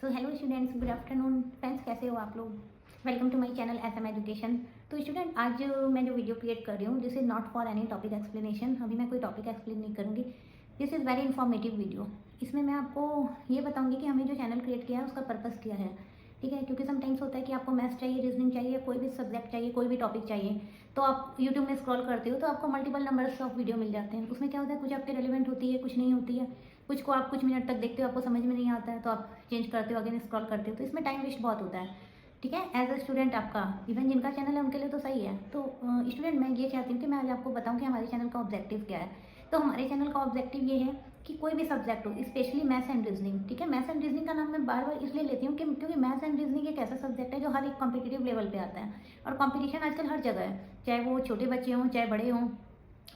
सो hello students, good afternoon friends, कैसे हो आप लोग। Welcome to my channel SM education. तो स्टूडेंट, आज मैं जो वीडियो क्रिएट कर रही हूँ, this is not for any topic explanation. अभी मैं कोई टॉपिक एक्सप्लेन नहीं करूँगी। This is very informative video. इसमें मैं आपको ये बताऊँगी कि हमने जो चैनल क्रिएट किया है उसका पर्पज़ क्या है। ठीक है, क्योंकि समटाइम्स होता है कि आपको मैथ्स चाहिए, रीजनिंग चाहिए, कोई भी सब्जेक्ट चाहिए, कोई भी टॉपिक चाहिए, तो आप यूट्यूब में स्क्रॉल करते हो तो आपको मल्टीपल नंबर्स ऑफ वीडियो मिल जाते हैं। उसमें क्या होता है, कुछ आपके रेलिवेंट होती है, कुछ नहीं होती है। कुछ को आप कुछ मिनट तक देखते हो, आपको समझ में नहीं आता है तो आप चेंज करते हो, अगेन स्क्रॉल करते हो, तो इसमें टाइम वेस्ट बहुत होता है। ठीक है, एज अ स्टूडेंट आपका, इवन जिनका चैनल है उनके लिए तो सही है। तो स्टूडेंट, मैं ये चाहती हूँ कि मैं आज आपको बताऊँ कि हमारे चैनल का ऑब्जेक्टिव क्या है। तो हमारे चैनल का ऑब्जेक्टिव ये है कि कोई भी सब्जेक्ट हो, स्पेशली मैथ्स एंड रीजनिंग। ठीक है, मैथ्स एंड रीजनिंग का नाम मैं बार बार इसलिए लेती हूँ कि क्योंकि मैथ्स एंड रीजनिंग एक ऐसा सब्जेक्ट है जो हर एक कॉम्पिटिटिव लेवल पे आता है। और कॉम्पिटिशन आजकल हर जगह है, चाहे वो छोटे बच्चे हों चाहे बड़े हों।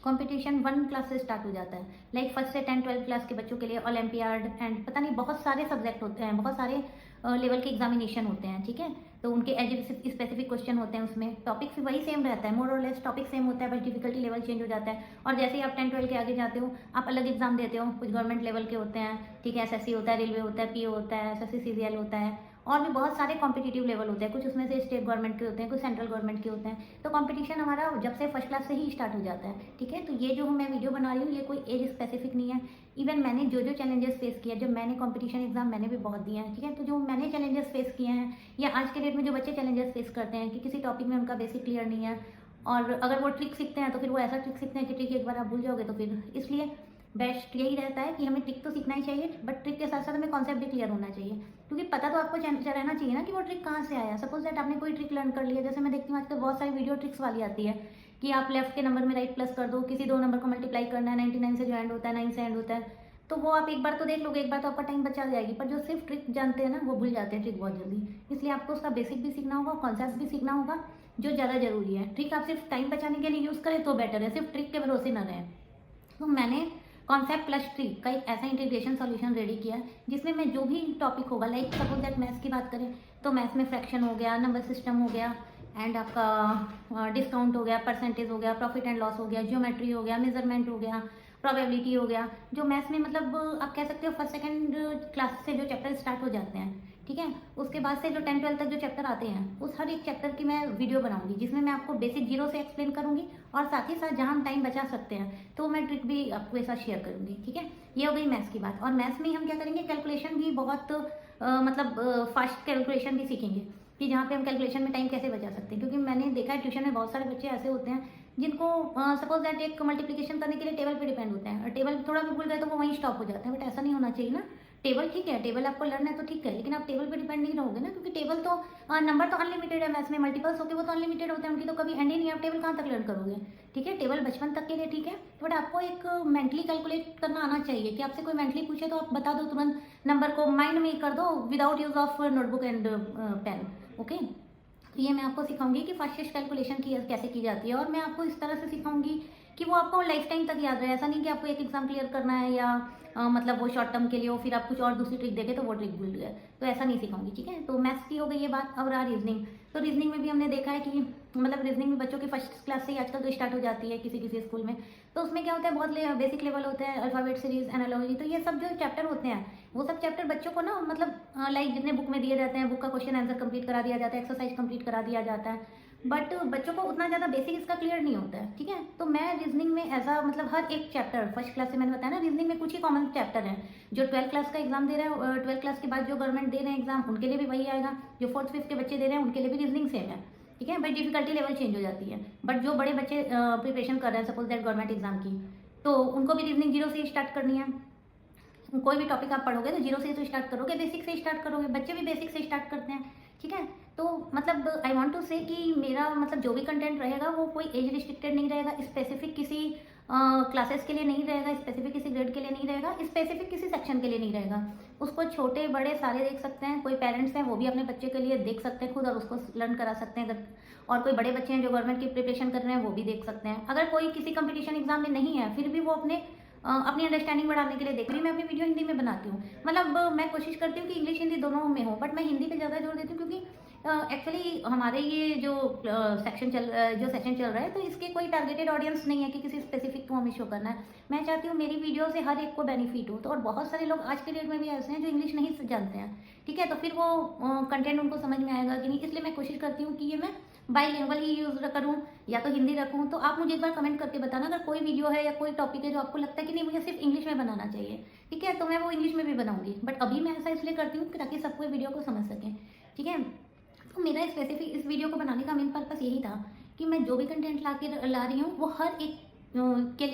कंपटीशन 1 क्लास से स्टार्ट हो जाता है, लाइक फर्स्ट से 10-12 क्लास के बच्चों के लिए ओलंपियाड एंड पता नहीं बहुत सारे सब्जेक्ट होते हैं, बहुत सारे लेवल के एग्जामिनेशन होते हैं। ठीक है, तो उनके एज स्पेसिफिक क्वेश्चन होते हैं, उसमें टॉपिक वही सेम रहता है, मोर और लेस टॉपिक सेम होता है, बस डिफिकल्टी लेवल चेंज हो जाता है। और जैसे ही आप 10-12 के आगे जाते हो, आप अलग एग्जाम देते हो, कुछ गवर्नमेंट लेवल के होते हैं। ठीक है, एसएससी होता है, रेलवे होता है, पीओ होता है, एसएससी सीजीएल होता है, और भी बहुत सारे कॉम्पिटिटिव लेवल होते हैं। कुछ उसमें से स्टेट गवर्नमेंट के होते हैं, कुछ सेंट्रल गवर्नमेंट के होते हैं। तो कंपटीशन हमारा जब से फर्स्ट क्लास से ही स्टार्ट हो जाता है। ठीक है, तो ये जो मैं वीडियो बना रही हूँ ये कोई एज स्पेसिफिक नहीं है। इवन मैंने जो जो चैलेंजेस फेस किया, जब मैंने कंपटीशन एग्जाम मैंने भी बहुत दिए हैं। ठीक है, तो जो मैंने चैलेंजेस फेस किए हैं, या आज के डेट में जो बच्चे चैलेंजेस फेस करते हैं कि किसी टॉपिक में उनका बेसिक क्लियर नहीं है, और अगर वो ट्रिक सीखते हैं तो फिर वो ऐसा ट्रिक सीखते हैं कि ट्रिक एक बार आप भूल जाओगे, तो फिर इसलिए बेस्ट यही रहता है कि हमें ट्रिक तो सीखना ही चाहिए, बट ट्रिक के साथ साथ हमें कॉन्सेप्ट भी क्लियर होना चाहिए। क्योंकि पता तो आपको रहना चाहिए ना कि वो ट्रिक कहाँ से आया। सपोज दैट आपने कोई ट्रिक लर्न कर लिया, जैसे मैं देखती हूँ आजकल बहुत सारी वीडियो ट्रिक्स वाली आती है कि आप लेफ्ट के नंबर में राइट प्लस कर दो, किसी दो नंबर को मल्टीप्लाई करना है, 99 से जो एंड होता है 9 से एंड होता है। तो वो आप एक बार तो देख लोगे, एक बार तो आपका टाइम बचा जाएगी, पर जो सिर्फ ट्रिक जानते हैं ना वो भूल जाते हैं ट्रिक बहुत जल्दी। इसलिए आपको उसका बेसिक भी सीखना होगा, कॉन्सेप्ट भी सीखना होगा, जो ज़्यादा जरूरी है। ट्रिक आप सिर्फ टाइम बचाने के लिए यूज़ करें तो बेटर है, सिर्फ ट्रिक के भरोसे न रहें। तो मैंने कॉन्सेप्ट प्लस ट्रिक का एक ऐसा इंटीग्रेशन सॉल्यूशन रेडी किया है जिसमें मैं जो भी टॉपिक होगा, लाइक सपोज दैट मैथ्स की बात करें तो मैथ्स में फ्रैक्शन हो गया, नंबर सिस्टम हो गया, एंड आपका डिस्काउंट हो गया, परसेंटेज हो गया, प्रॉफिट एंड लॉस हो गया, ज्योमेट्री हो गया, मेजरमेंट हो गया, प्रोबेबिलिटी हो गया, जो मैथ्स में मतलब आप कह सकते हो फर्स्ट सेकंड क्लास से जो चैप्टर स्टार्ट हो जाते हैं। ठीक है, उसके बाद से जो 10-12 तक जो चैप्टर आते हैं, उस हर एक चैप्टर की मैं वीडियो बनाऊंगी जिसमें मैं आपको बेसिक जीरो से एक्सप्लेन करूंगी, और साथ ही साथ जहां हम टाइम बचा सकते हैं तो मैं ट्रिक भी आपके साथ शेयर करूंगी। ठीक है, ये हो गई मैथ्स की बात। और मैथ्स में हम क्या करेंगे, कैलकुलेशन भी बहुत मतलब फास्ट कैलकुलेशन भी सीखेंगे कि जहाँ पे हम कैलकुलेशन में टाइम कैसे बचा सकते हैं। क्योंकि मैंने देखा है ट्यूशन में बहुत सारे बच्चे ऐसे होते हैं जिनको सपोज दैट एक मल्टीप्लिकेशन करने के लिए टेबल पे डिपेंड होते हैं, और टेबल थोड़ा भी भूल गए तो वो वहीं स्टॉप हो जाते हैं। बट ऐसा नहीं होना चाहिए ना। टेबल ठीक है, टेबल आपको लर्न है तो ठीक है, लेकिन आप टेबल पे डिपेंड नहीं रहोगे ना, क्योंकि टेबल तो नंबर तो अनलिमिटेड है, मैथ्स में मल्टीपल्स होके वो तो अनलिमिटेड होते हैं, उनकी तो कभी एंड ही नहीं है, आप टेबल कहाँ तक लर्न करोगे। ठीक है, टेबल बचपन तक के लिए ठीक है, बट आपको एक मेंटली कैलकुलेट करना आना चाहिए कि आपसे कोई मेंटली पूछे तो आप बता दो तुरंत, नंबर को माइंड में कर दो without use of notebook and pen. Okay, तो ये मैं आपको सिखाऊंगी कि फास्टेस्ट कैलकुलेशन की कैसे की जाती है, और मैं आपको इस तरह से सिखाऊंगी कि वो आपको लाइफ टाइम तक याद रहे। ऐसा नहीं कि आपको एक एग्जाम क्लियर करना है या मतलब वो शॉर्ट टर्म के लिए हो, फिर आप कुछ और दूसरी ट्रिक देखे तो वो ट्रिक भूल गए, तो ऐसा नहीं सिखाऊंगी। ठीक है, तो मैथ्स की हो गई ये बात। अब रहा रीजनिंग। तो रीजनिंग में भी हमने देखा है कि मतलब रीजनिंग में बच्चों की फर्स्ट क्लास से ही आजकल तो स्टार्ट हो जाती है किसी किसी स्कूल में। तो उसमें क्या होता है, बहुत बेसिक लेवल होता है, अल्फाबेट सीरीज, एनालॉजी, तो ये सब जो चैप्टर होते हैं वो सब चैप्टर बच्चों को ना मतलब लाइक जितने बुक में दिए जाते हैं, बुक का क्वेश्चन आंसर कंप्लीट करा दिया जाता है, एक्सरसाइज कंप्लीट करा दिया जाता है, बट बच्चों को उतना ज़्यादा बेसिक इसका क्लियर नहीं होता है। ठीक है, तो मैं रीजनिंग में ऐसा मतलब हर एक चैप्टर फर्स्ट क्लास से, मैंने बताया ना रीजनिंग में कुछ ही कॉमन चैप्टर है। जो 12 क्लास का एग्जाम दे रहे हैं, 12 क्लास के बाद जो गवर्नमेंट दे रहे हैं एग्जाम, उनके लिए भी वही आएगा, जो 4th-5th के बच्चे दे रहे हैं उनके लिए भी रीजनिंग सेम है। ठीक है, बट डिफिकल्टी लेवल चेंज हो जाती है। बट जो बड़े बच्चे प्रिपरेशन कर रहे हैं सपोज दैट गवर्नमेंट एग्जाम की, तो उनको भी रीजनिंग जीरो से स्टार्ट करनी है। कोई भी टॉपिक आप पढ़ोगे तो जीरो से तो स्टार्ट करोगे, बेसिक से स्टार्ट करोगे, बच्चे भी बेसिक से स्टार्ट करते हैं। ठीक है, तो मतलब आई वांट टू से कि मेरा मतलब जो भी कंटेंट रहेगा वो कोई एज रिस्ट्रिक्टेड नहीं रहेगा, स्पेसिफिक किसी क्लासेस के लिए नहीं रहेगा, स्पेसिफिक किसी ग्रेड के लिए नहीं रहेगा, स्पेसिफिक किसी सेक्शन के लिए नहीं रहेगा। उसको छोटे बड़े सारे देख सकते हैं। कोई पेरेंट्स हैं वो भी अपने बच्चे के लिए देख सकते हैं खुद, और उसको लर्न करा सकते हैं। अगर और कोई बड़े बच्चे हैं जो गवर्नमेंट की प्रिपरेशन कर रहे हैं वो भी देख सकते हैं। अगर कोई किसी कंपटीशन एग्जाम में नहीं है फिर भी वो अपनी अंडरस्टैंडिंग बढ़ाने के लिए देख रही हूँ। मैं अपनी वीडियो हिंदी में बनाती हूँ, मतलब मैं कोशिश करती हूँ कि इंग्लिश हिंदी दोनों में हो, बट मैं हिंदी पे ज़्यादा जोर देती हूँ क्योंकि एक्चुअली हमारे ये जो सेशन चल रहा है, तो इसके कोई टारगेटेड ऑडियंस नहीं है कि किसी स्पेसिफिक को हमें शो करना है। मैं चाहती हूँ मेरी वीडियो से हर एक को बेनिफिट हो। तो और बहुत सारे लोग आज के डेट में भी ऐसे हैं जो इंग्लिश नहीं जानते हैं, ठीक है, तो फिर वो कंटेंट उनको समझ में आएगा कि नहीं, इसलिए मैं कोशिश करती हूँ कि ये मैं बाईलिंगुअल ही यूज़ करूँ या तो हिंदी रखूँ। तो आप मुझे एक बार कमेंट करके बताना अगर कोई वीडियो है या कोई टॉपिक है जो आपको लगता है कि नहीं मुझे सिर्फ इंग्लिश में बनाना चाहिए, ठीक है, तो मैं वो इंग्लिश में भी बनाऊंगी। बट अभी मैं ऐसा इसलिए करती हूँ कि ताकि सबको वीडियो को समझ सकें, ठीक है। तो मेरा स्पेसिफिक इस वीडियो को बनाने का मेन पर्पस यही था कि मैं जो भी कंटेंट ला रही हूँ वो हर एक के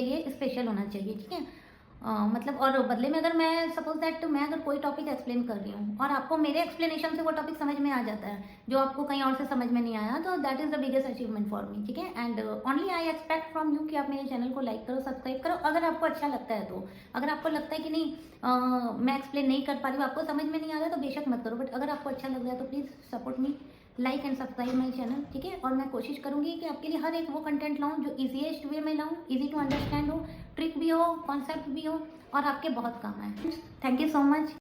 लिए स्पेशल होना चाहिए, ठीक है। मतलब और बदले में अगर मैं सपोज दैट मैं अगर कोई टॉपिक एक्सप्लेन कर रही हूँ और आपको मेरे एक्सप्लेनेशन से वो टॉपिक समझ में आ जाता है जो आपको कहीं और से समझ में नहीं आया, तो that is the biggest achievement for me, ठीक है। And only I expect from you कि आप मेरे चैनल को लाइक करो, सब्सक्राइब करो अगर आपको अच्छा लगता है। तो अगर आपको लगता है कि नहीं मैं एक्सप्लेन नहीं कर पा रही हूँ, आपको समझ में नहीं आ रहा है, तो बेशक मत करो। बट अगर आपको अच्छा लग रहा है तो please support me, like and subscribe my channel, ठीक है। और मैं कोशिश करूंगी कि आपके लिए हर एक वो कंटेंट लाऊं जो इजीएस्ट वे में लाऊं, इजी टू अंडरस्टैंड हो, ट्रिक भी हो, कॉन्सेप्ट भी हो और आपके बहुत काम आए। Thank you so much.